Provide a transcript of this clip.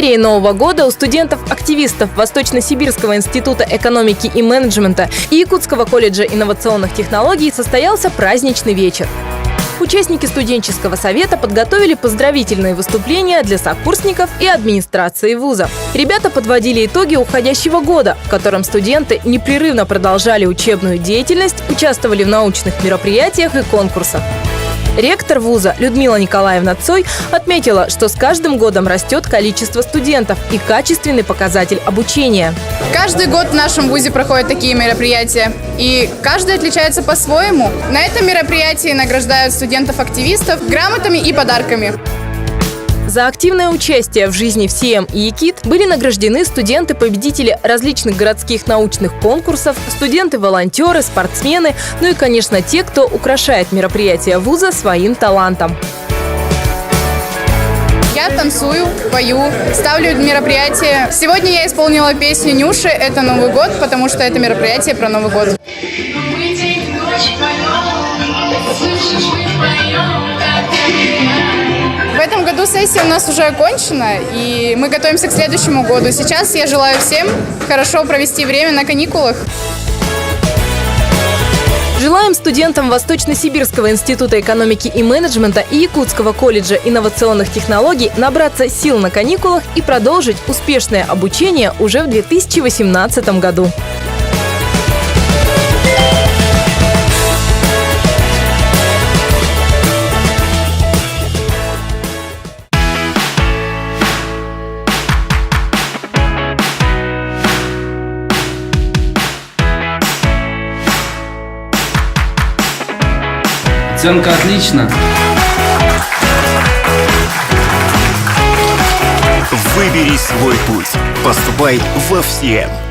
преддверии Нового года у студентов-активистов Восточно-Сибирского института экономики и менеджмента и Якутского колледжа инновационных технологий состоялся праздничный вечер. Участники студенческого совета подготовили поздравительные выступления для сокурсников и администрации вуза. Ребята подводили итоги уходящего года, в котором студенты непрерывно продолжали учебную деятельность, участвовали в научных мероприятиях и конкурсах. Ректор вуза Людмила Николаевна Цой отметила, что с каждым годом растет количество студентов и качественный показатель обучения. Каждый год в нашем вузе проходят такие мероприятия, и каждый отличается по-своему. На этом мероприятии награждают студентов-активистов грамотами и подарками. За активное участие в жизни ВСИЭМ и ЕКИТ были награждены студенты-победители различных городских научных конкурсов, студенты-волонтеры, спортсмены, ну и, конечно, те, кто украшает мероприятия вуза своим талантом. Я танцую, пою, ставлю мероприятия. Сегодня я исполнила песню Нюши «Это Новый год», потому что это мероприятие про Новый год. В этом году сессия у нас уже окончена, и мы готовимся к следующему году. Сейчас я желаю всем хорошо провести время на каникулах. Желаем студентам Восточно-Сибирского института экономики и менеджмента и Якутского колледжа инновационных технологий набраться сил на каникулах и продолжить успешное обучение уже в 2018 году. Оценка отлично. Выбери свой путь. Поступай во ВСИЭМ.